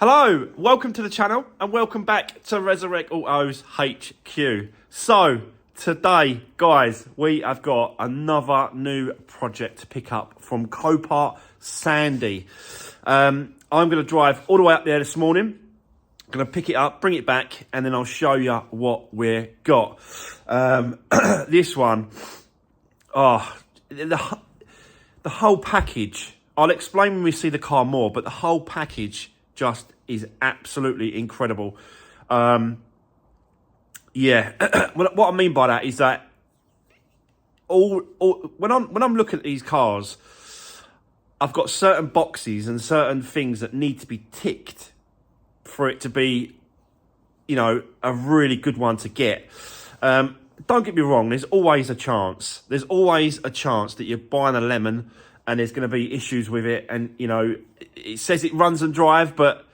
Hello, welcome to the channel and welcome back to Resurwreck Autos HQ. So, today, guys, we have got another new project to pick up from Copart Sandy. I'm going to drive all the way up there this morning. I'm going to pick it up, bring it back, and then I'll show you what we've got. This one, the whole package, I'll explain when we see the car more, but the whole package just is absolutely incredible. Yeah, what I mean by that is that when I'm looking at these cars, I've got certain boxes and certain things that need to be ticked for it to be, you know, a really good one to get. Don't get me wrong, there's always a chance. There's always a chance that you're buying a lemon and there's going to be issues with it, and you know, it says it runs and drive, but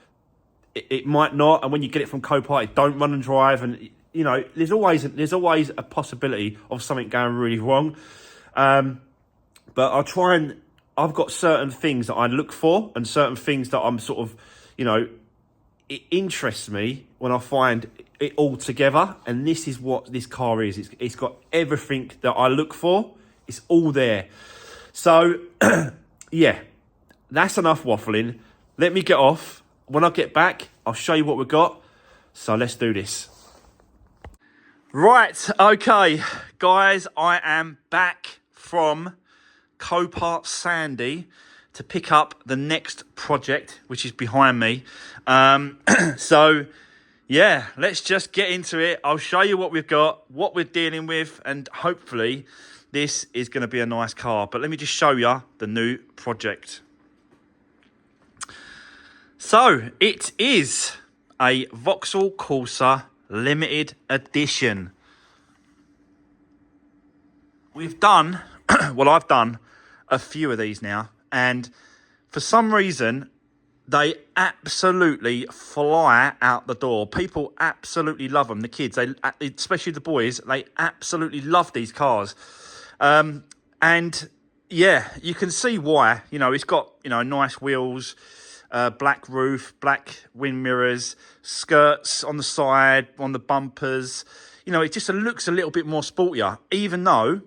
it might not. And when you get it from Copart, it don't run and drive, and you know, there's always a possibility of something going really wrong. But I'll try and I've got certain things that I look for and certain things that I'm sort of, you know, it interests me when I find it all together, and this is what this car is. It's got everything that I look for. It's all there. So, yeah, that's enough waffling. Let me get off. When I get back, I'll show you what we've got. So let's do this. Right, okay, guys, I am back from Copart Sandy to pick up the next project, which is behind me. So, yeah, let's just get into it. I'll show you what we've got, what we're dealing with, and hopefully this is going to be a nice car. But let me just show you the new project. So, it is a Vauxhall Corsa limited edition. We've done, well, I've done a few of these now, and for some reason, they absolutely fly out the door. People absolutely love them. The kids, especially the boys, they absolutely love these cars. And yeah, you can see why. You know, it's got, you know, nice wheels, black roof, black wind mirrors, skirts on the side, on the bumpers. You know, it just looks a little bit more sportier, even though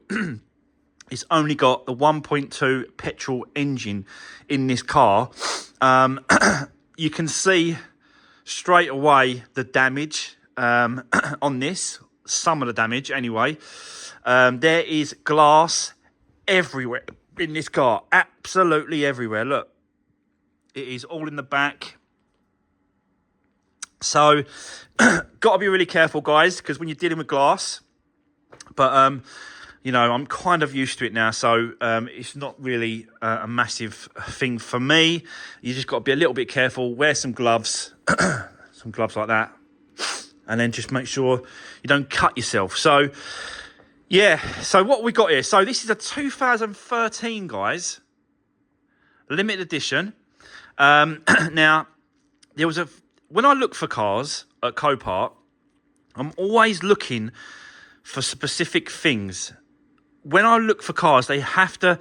it's only got the 1.2 petrol engine in this car. You can see straight away the damage on this, some of the damage anyway. There is glass everywhere in this car, absolutely everywhere. Look, it is all in the back. So, got to be really careful, guys, because when you're dealing with glass, but you know, I'm kind of used to it now, so it's not really a massive thing for me. You just got to be a little bit careful, wear some gloves, some gloves like that, and then just make sure you don't cut yourself. So, yeah, so what we got here, so this is a 2013, guys, limited edition. Now, when I look for cars at Copart, I'm always looking for specific things. When I look for cars, they have to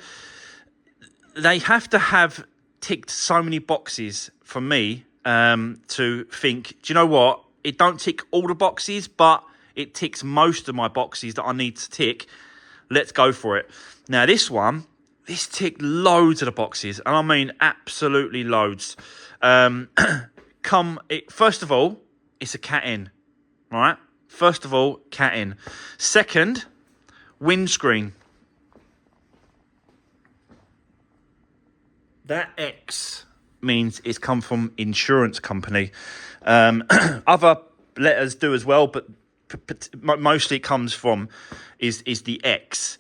have ticked so many boxes for me to think, do you know what? It don't tick all the boxes, but it ticks most of my boxes that I need to tick. Let's go for it. Now, this ticked loads of the boxes, and I mean absolutely loads. First of all, it's a cat-in, right? First of all, cat-in. Second, windscreen. That X means it's come from insurance company. Other letters do as well, but mostly it comes from is the X.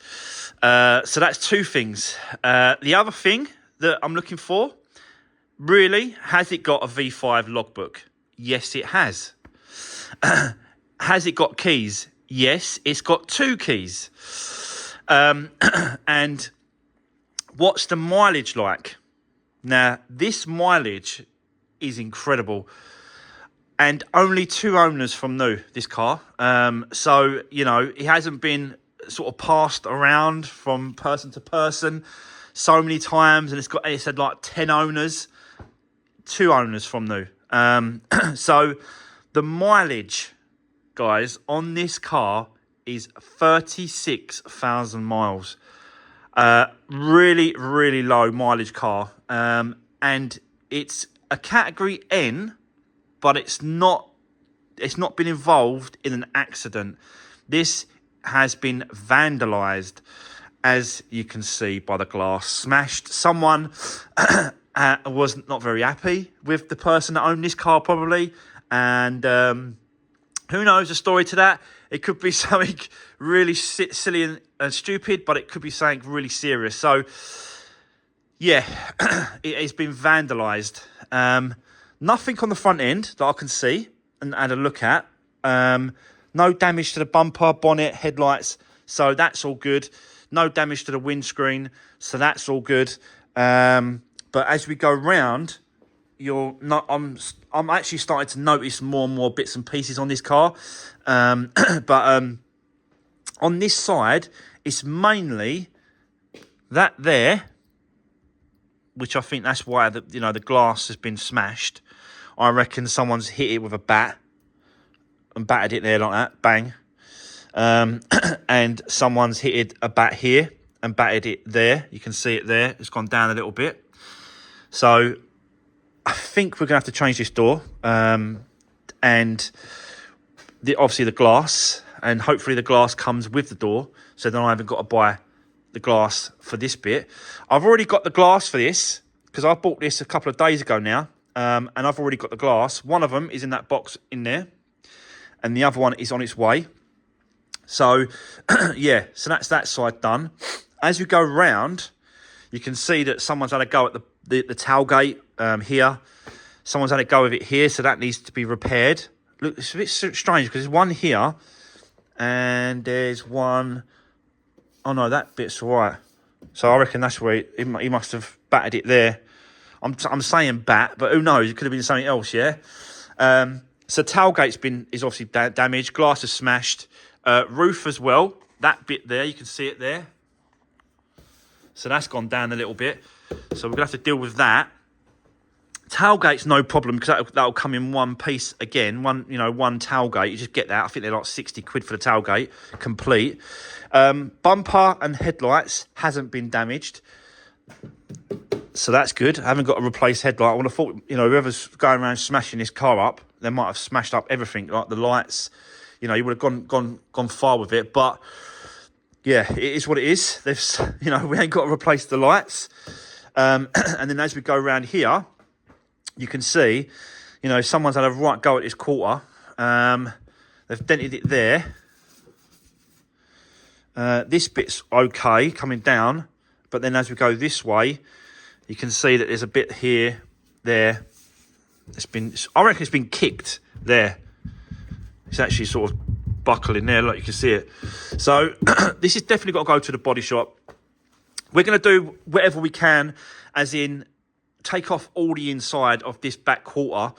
So that's two things. The other thing that I'm looking for, really, has it got a V5 logbook? Yes, it has. Has it got keys? Yes, it's got 2 keys. And what's the mileage like? Now, this mileage is incredible. And only 2 owners from new, this car. So, you know, it hasn't been sort of passed around from person to person so many times. And it said like 10 owners. 2 owners from new. So the mileage, guys, on this car is 36,000 miles. Really, really low mileage car. And it's a category N, but it's not been involved in an accident. This has been vandalised, as you can see by the glass. Smashed. Someone was not very happy with the person that owned this car, probably. And who knows the story to that? It could be something really silly and stupid, but it could be something really serious. So, yeah, it has been vandalised. Nothing on the front end that I can see and had a look at. No damage to the bumper, bonnet, headlights. So that's all good. No damage to the windscreen. So that's all good. But as we go round, I'm actually starting to notice more and more bits and pieces on this car. But on this side, it's mainly that there, which I think that's why the glass has been smashed. I reckon someone's hit it with a bat and battered it there like that, bang. And someone's hit a bat here and battered it there. You can see it there. It's gone down a little bit. So I think we're going to have to change this door. And obviously the glass. And hopefully the glass comes with the door. So then I haven't got to buy the glass for this bit. I've already got the glass for this, because I bought this a couple of days ago now. And I've already got the glass. One of them is in that box in there. And the other one is on its way. So, yeah, so that's that side done. As you go round, you can see that someone's had a go at the tailgate here. Someone's had a go with it here, so that needs to be repaired. Look, it's a bit strange, because there's one here, and there's one... Oh, no, that bit's all right. So I reckon that's where he must have battered it there. I'm saying bat, but who knows? It could have been something else, yeah? So tailgate's is obviously damaged. Glass is smashed. Roof as well. That bit there, you can see it there. So that's gone down a little bit. So we're going to have to deal with that. Tailgate's no problem, because that'll come in one piece again. One tailgate. You just get that. I think they're like 60 quid for the tailgate, complete. Bumper and headlights hasn't been damaged. So that's good. I haven't got to replace headlight. I would have thought, whoever's going around smashing this car up, they might have smashed up everything, like the lights. You would have gone far with it. But yeah, it is what it is. We ain't got to replace the lights. And then as we go around here, you can see, someone's had a right go at this quarter. They've dented it there. This bit's okay coming down, but then as we go this way, you can see that there's a bit here, there. I reckon it's been kicked there. It's actually sort of buckling there, like you can see it. So this has definitely got to go to the body shop. We're going to do whatever we can, as in take off all the inside of this back quarter,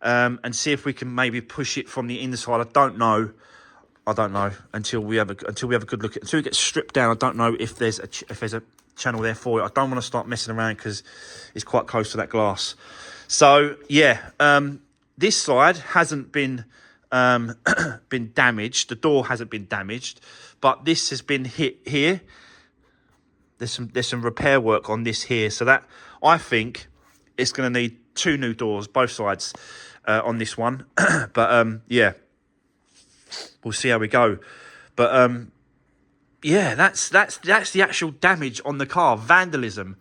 and see if we can maybe push it from the inside. I don't know until we have a good look at it. Until it gets stripped down, I don't know if there's a channel there for it. I don't want to start messing around, because it's quite close to that glass. So yeah, this side hasn't been damaged. The door hasn't been damaged, but this has been hit here. There's some repair work on this here, so that I think it's going to need 2 new doors, both sides, on this one. But yeah, we'll see how we go. But yeah, that's the actual damage on the car. Vandalism,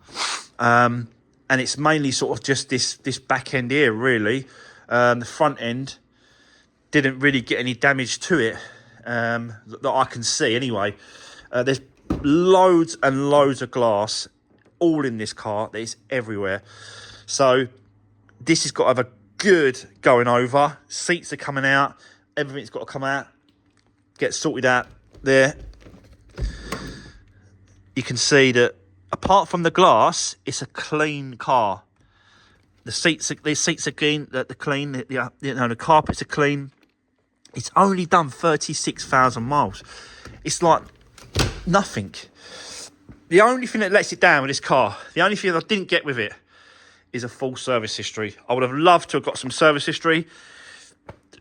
and it's mainly sort of just this back end here, really. The front end didn't really get any damage to it, that I can see anyway. There's loads and loads of glass all in this car. There's everywhere. So this has got to have a good going over. Seats are coming out. Everything's got to come out, get sorted out there. You can see that apart from the glass, it's a clean car. The seats are clean. The carpets are clean. It's only done 36,000 miles. It's like nothing. The only thing that lets it down with this car, the only thing I didn't get with it, is a full service history. I would have loved to have got some service history,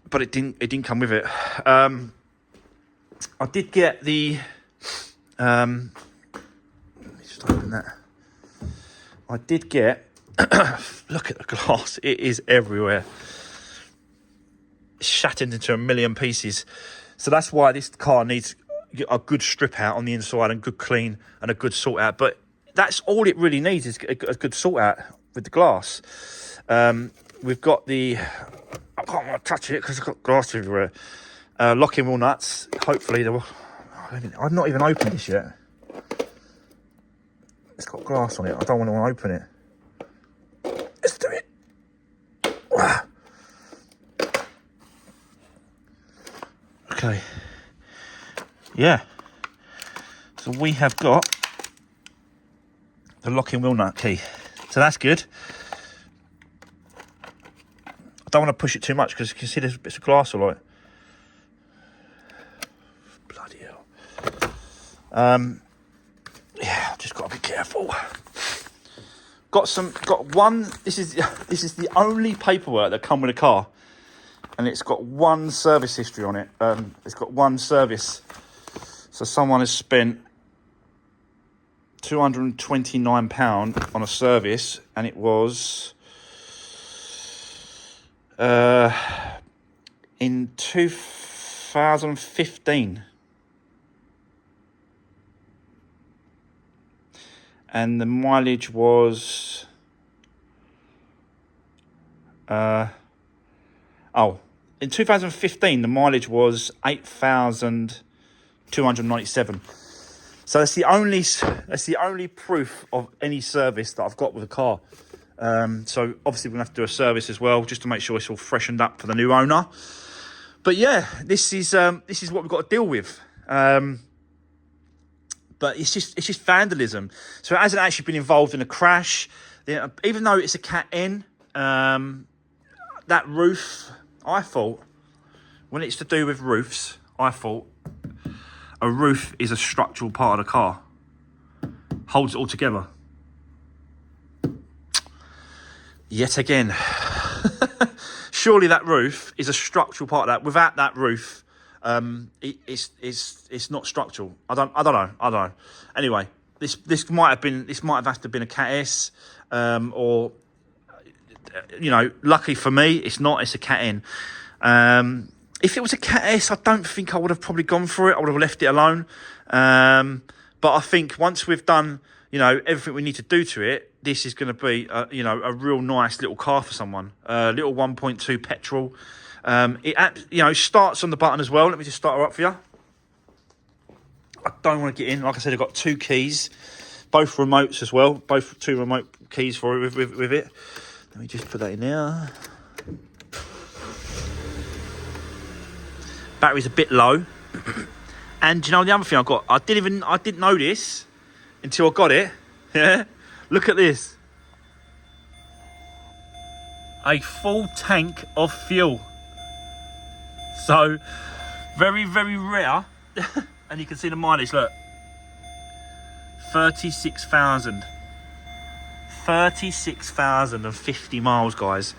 but it didn't come with it. I did get the let me just open that. I did get look at the glass, it is everywhere. It's shattered into a million pieces. So that's why this car needs a good strip out on the inside and good clean and a good sort out. But that's all it really needs, is a good sort out with the glass. We've got the, I can't want to touch it because it's got glass everywhere. Locking wheel nuts. Hopefully, I've not even opened this yet. It's got glass on it. I don't want to open it. Let's do it. Okay. Yeah. So we have got the locking wheel nut key. So that's good. I don't want to push it too much because you can see there's bits of glass all right. Bloody hell. Yeah, I've just got to be careful. Got one. This is the only paperwork that come with a car, and it's got one service history on it. It's got one service. So someone has spent £229 on a service, and it was in 2015. And the mileage was in 2015 the mileage was 8,297. So that's the only proof of any service that I've got with the car. So obviously we're gonna have to do a service as well, just to make sure it's all freshened up for the new owner. But yeah, this is what we've got to deal with. But it's just vandalism. So it hasn't actually been involved in a crash. Even though it's a Cat N, that roof, I thought, when it's to do with roofs, I thought a roof is a structural part of the car. Holds it all together. Yet again. Surely that roof is a structural part of that. Without that roof, it's not structural. I don't know. Anyway, this might have had to have been a Cat S, or lucky for me, it's not. It's a Cat N. If it was a Cat S, I don't think I would have probably gone for it. I would have left it alone. But I think once we've done everything we need to do to it, this is going to be a real nice little car for someone. Little 1.2 petrol. It starts on the button as well. Let me just start her up for you. I don't want to get in. Like I said, I've got two keys, both remotes as well. Both two remote keys for it with it. Let me just put that in there. Battery's a bit low. And the other thing I didn't know this until I got it. Yeah. Look at this. A full tank of fuel. So, very, very rare. And you can see the mileage, look. 36,000. 36,050 miles, guys.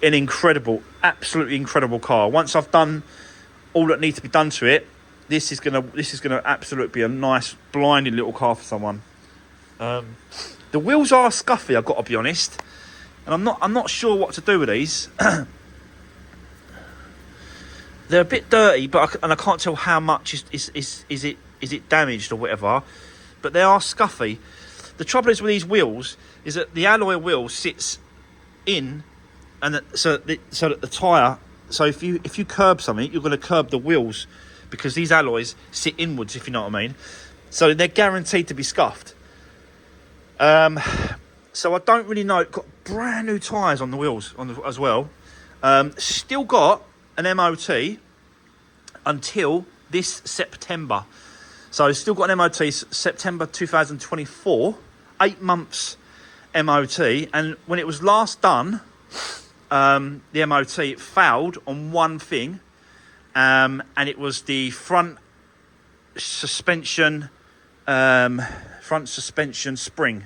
An incredible, absolutely incredible car. Once I've done all that needs to be done to it, this is gonna absolutely be a nice, blinding little car for someone. The wheels are scuffy, I've got to be honest. And I'm not sure what to do with these. They're a bit dirty, but I can't tell how much is it damaged or whatever. But they are scuffy. The trouble is with these wheels is that the alloy wheel sits in, and so that the tyre. So if you curb something, you're going to curb the wheels because these alloys sit inwards. If you know what I mean. So they're guaranteed to be scuffed. So I don't really know. Got brand new tyres on the wheels as well. Still got an MOT until this September. So still got an MOT September 2024, 8 months MOT. And when it was last done, the MOT, it failed on one thing. And it was the front suspension spring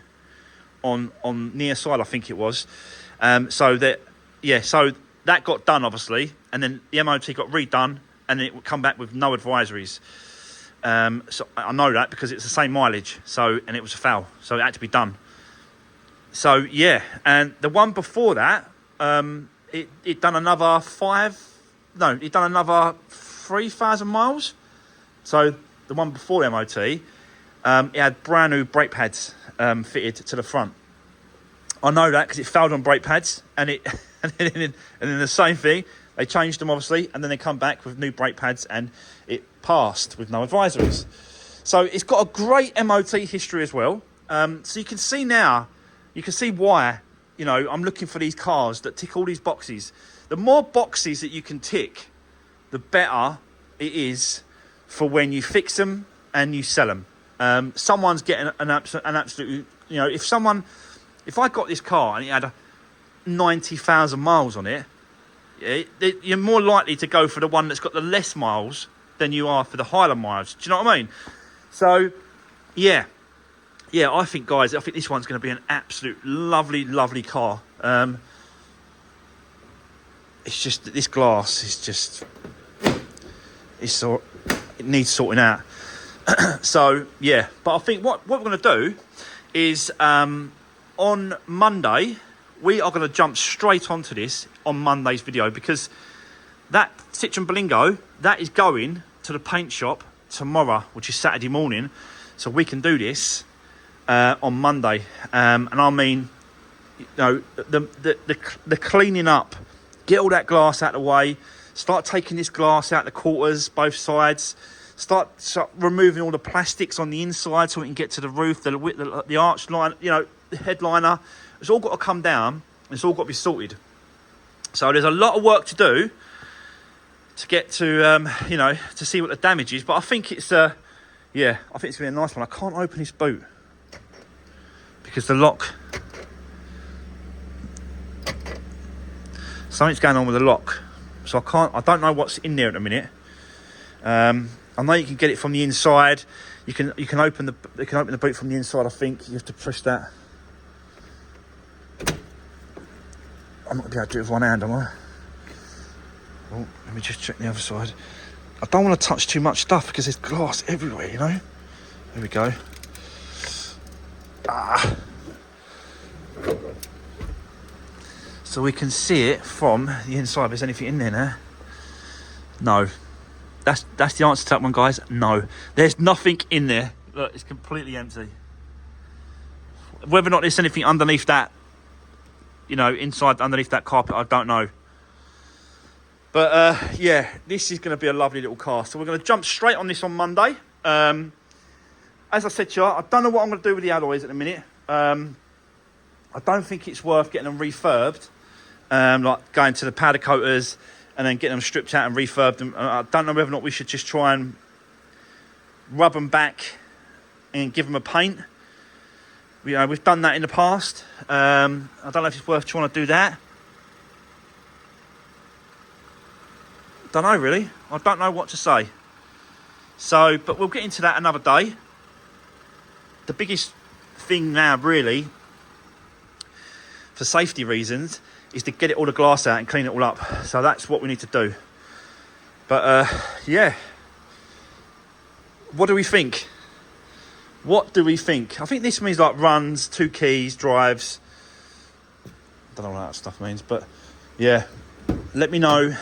on near side, I think it was. So that got done, obviously, and then the MOT got redone, and then it would come back with no advisories. So I know that because it's the same mileage, and it was a foul, so it had to be done. So yeah, and the one before that, it done another 3,000 miles. So the one before the MOT, it had brand new brake pads fitted to the front. I know that because it failed on brake pads, and then the same thing. They changed them, obviously, and then they come back with new brake pads, and it passed with no advisories. So it's got a great MOT history as well. So you can see now, why, I'm looking for these cars that tick all these boxes. The more boxes that you can tick, the better it is for when you fix them and you sell them. Someone's getting an absolute, if I got this car and it had 90,000 miles on it, you're more likely to go for the one that's got the less miles than you are for the higher miles. Do you know what I mean? So, yeah, I think this one's going to be an absolute lovely, lovely car. It's just that this glass is just, it needs sorting out. So, yeah, but I think what we're going to do is on Monday, we are going to jump straight onto this on Monday's video, because that Citroen Berlingo, that is going to the paint shop tomorrow, which is Saturday morning, so we can do this on Monday. And I mean, the cleaning up, get all that glass out of the way, start taking this glass out the quarters, both sides, start removing all the plastics on the inside so we can get to the roof, the arch line, the headliner. It's all got to come down. It's all got to be sorted. So there's a lot of work to do to get to, to see what the damage is. But I think it's, I think it's going to be a nice one. I can't open this boot because the lock, something's going on with the lock. So I don't know what's in there at the minute. I know you can get it from the inside. You can open the boot from the inside. I think you have to press that. I'm not going to be able to do it with one hand, am I? Oh, let me just check the other side. I don't want to touch too much stuff because there's glass everywhere, There we go. So we can see it from the inside. If there's anything in there now. No. That's the answer to that one, guys. No. There's nothing in there. Look, it's completely empty. Whether or not there's anything underneath that, inside underneath that carpet, I don't know. But this is going to be a lovely little car. So we're going to jump straight on this on Monday. As I said to you, I don't know what I'm going to do with the alloys at the minute. I don't think it's worth getting them refurbed, like going to the powder coaters and then getting them stripped out and refurbed them. I don't know whether or not we should just try and rub them back and give them a paint. We've done that in the past. I don't know if it's worth trying to do that. Don't know, really. I don't know what to say. So, but we'll get into that another day. The biggest thing now, really, for safety reasons, is to get all the glass out and clean it all up. So that's what we need to do. But, what do we think? What do we think? I think this means like runs, 2 keys, drives. I don't know what that stuff means, but yeah. Let me know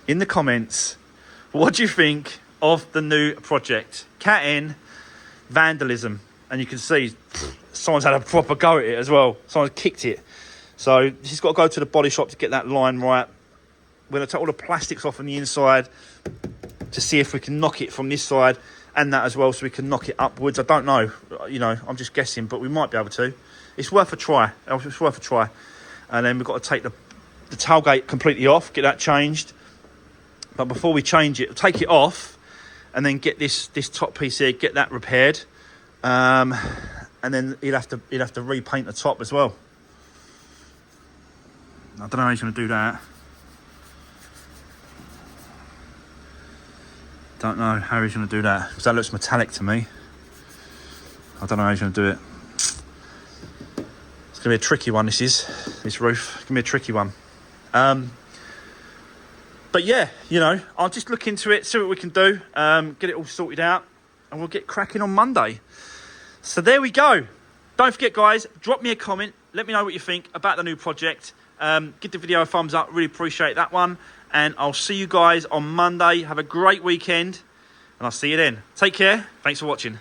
in the comments, what do you think of the new project? Cat N, Vandalism. And you can see someone's had a proper go at it as well. Someone's kicked it. So she's got to go to the body shop to get that line right. We're going to take all the plastics off on the inside to see if we can knock it from this side and that as well, so we can knock it upwards. I don't know, I'm just guessing, but we might be able to. It's worth a try. And then we've got to take the tailgate completely off, get that changed. But before we change it, take it off and then get this top piece here, get that repaired. And then he'll have to repaint the top as well. I don't know how he's going to do that. Don't know how he's going to do that, because that looks metallic to me. I don't know how he's going to do it. It's going to be a tricky one, this roof. It's going to be a tricky one. But yeah, you know, I'll just look into it, see what we can do, get it all sorted out, and we'll get cracking on Monday. So there we go. Don't forget, guys, drop me a comment. Let me know what you think about the new project. Give the video a thumbs up. Really appreciate that one. And I'll see you guys on Monday. Have a great weekend, and I'll see you then. Take care. Thanks for watching.